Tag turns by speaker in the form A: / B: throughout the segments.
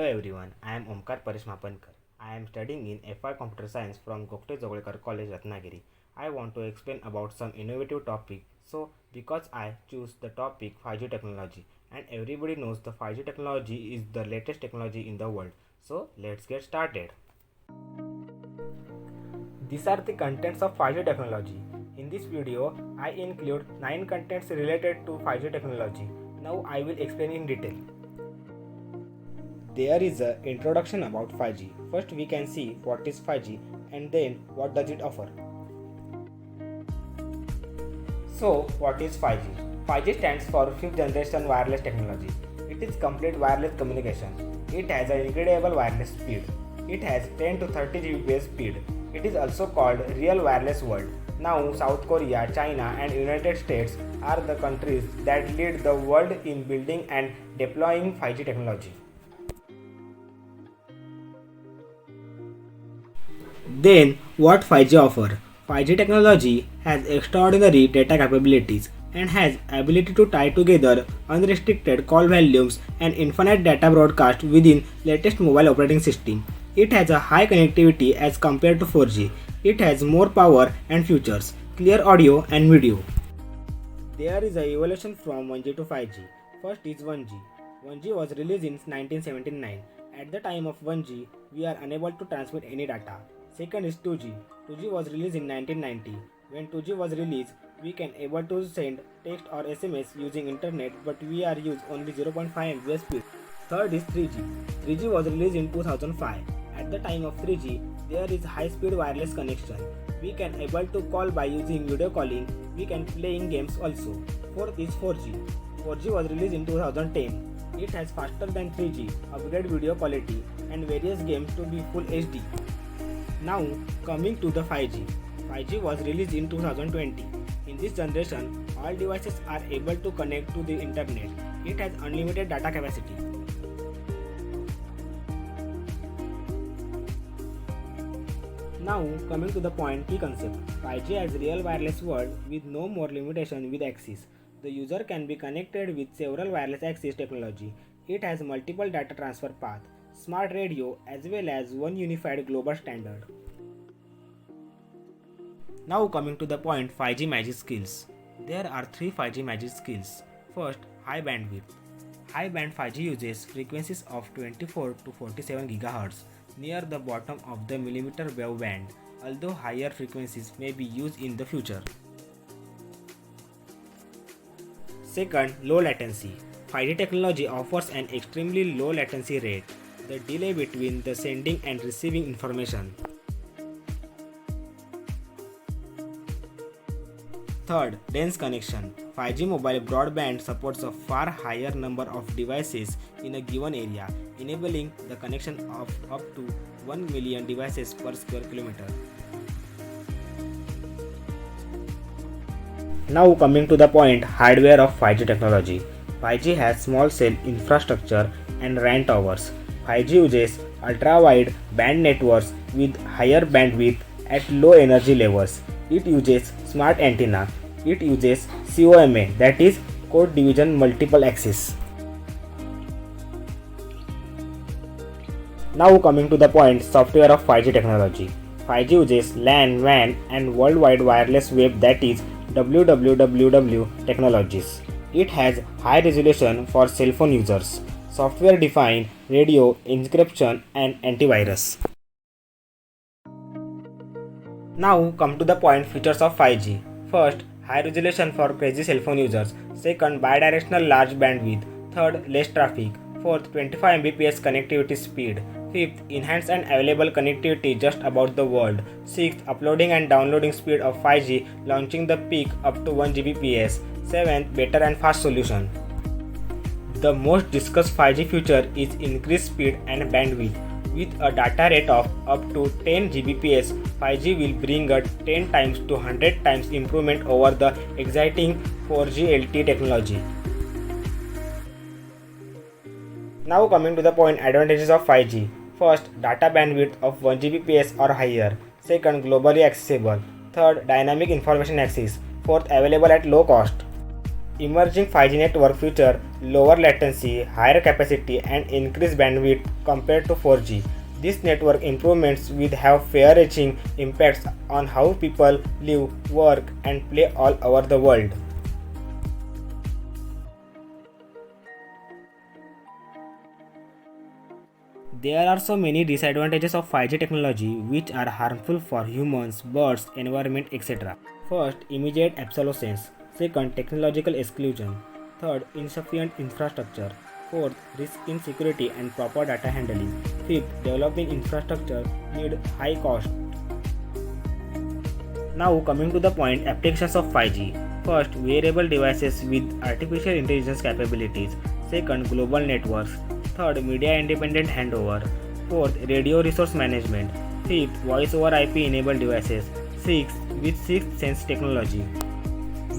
A: Hello everyone, I am Omkar Paresh Mapankar. I am studying in FY Computer Science from Gokte Jogolkar College, Ratnagiri. I want to explain about some innovative topic. So, because I choose the topic 5G technology, and everybody knows the 5G technology is the latest technology in the world. So, let's get started. These are the contents of 5G technology. In this video, I include 9 contents related to 5G technology. Now I will explain in detail. There is an introduction about 5G. First we can see what is 5G and then what does it offer. So what is 5G? 5G stands for 5th generation wireless technology. It is complete wireless communication. It has an incredible wireless speed. It has 10 to 30 Gbps speed. It is also called real wireless world. Now South Korea, China and United States are the countries that lead the world in building and deploying 5G technology. Then, what 5G offer? 5G technology has extraordinary data capabilities and has ability to tie together unrestricted call volumes and infinite data broadcast within latest mobile operating system. It has a high connectivity as compared to 4G. It has more power and features, clear audio and video. There is a evolution from 1G to 5G. First is 1G. 1G was released in 1979. At the time of 1G, we are unable to transmit any data. Second is 2G. 2G was released in 1990. When 2G was released, we can able to send text or SMS using internet, but we are use only 0.5 Mbps speed. Third is 3G. 3G was released in 2005. At the time of 3G, there is high-speed wireless connection. We can able to call by using video calling. We can playing games also. Fourth is 4G. 4G was released in 2010. It has faster than 3G, upgrade video quality and various games to be full HD. Now coming to the 5G. 5G was released in 2020. In this generation, all devices are able to connect to the internet. It has unlimited data capacity. Now coming to the point key concept. 5G has real wireless world with no more limitation with access. The user can be connected with several wireless access technology. It has multiple data transfer paths, smart radio as well as one unified global standard. Now coming to the point 5G magic skills. There are 3 5G magic skills. First, high bandwidth. High band 5G uses frequencies of 24 to 47 GHz near the bottom of the millimeter wave band, although higher frequencies may be used in the future. Second, low latency. 5G technology offers an extremely low latency rate, the delay between the sending and receiving information. Third, dense connection. 5G mobile broadband supports a far higher number of devices in a given area, enabling the connection of up to 1 million devices per square kilometer. Now coming to the point hardware of 5G technology. 5G has small cell infrastructure and RAN towers. 5G uses ultra-wide band networks with higher bandwidth at low energy levels. It uses smart antenna. It uses COMA, that is code division multiple access. Now coming to the point software of 5G technology. 5G uses LAN, WAN and Worldwide Wireless Web, that is WWW technologies. It has high resolution for cell phone users, software defined radio encryption and antivirus. Now come to the point features of 5G. First, high resolution for crazy cell phone users. Second, bidirectional large bandwidth. Third, less traffic. Fourth, 25 Mbps connectivity speed. Fifth, enhanced and available connectivity just about the world. Sixth, uploading and downloading speed of 5G, launching the peak up to 1 Gbps. Seventh, better and fast solution. The most discussed 5G feature is increased speed and bandwidth. With a data rate of up to 10 Gbps, 5G will bring a 10 times to 100 times improvement over the existing 4G LTE technology. Now coming to the point advantages of 5G. First, data bandwidth of 1 Gbps or higher. Second, globally accessible. Third, dynamic information access. Fourth, available at low cost. Emerging 5G network feature lower latency, higher capacity, and increased bandwidth compared to 4G. These network improvements will have far-reaching impacts on how people live, work, and play all over the world. There are so many disadvantages of 5G technology which are harmful for humans, birds, environment, etc. First, immediate obsolescence. Second, technological exclusion. Third, insufficient infrastructure. Fourth, risk in security and proper data handling. Fifth, developing infrastructure need high cost. Now coming to the point, applications of 5G. First, wearable devices with artificial intelligence capabilities. Second, global networks. Third, media independent handover. Fourth, radio resource management. Fifth, voice over IP enabled devices. Sixth, with sixth sense technology.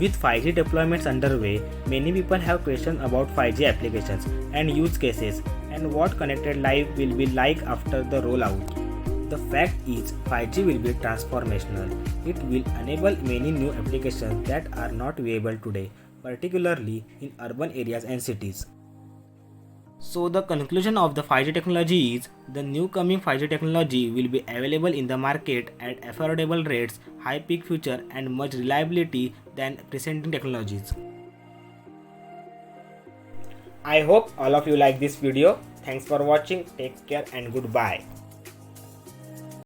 A: With 5G deployments underway, many people have questions about 5G applications and use cases and what connected life will be like after the rollout. The fact is, 5G will be transformational. It will enable many new applications that are not viable today, particularly in urban areas and cities. So the conclusion of the 5G technology is the new coming 5G technology will be available in the market at affordable rates, high peak feature and much reliability than preceding technologies. I hope all of you like this video. Thanks for watching. Take care and goodbye.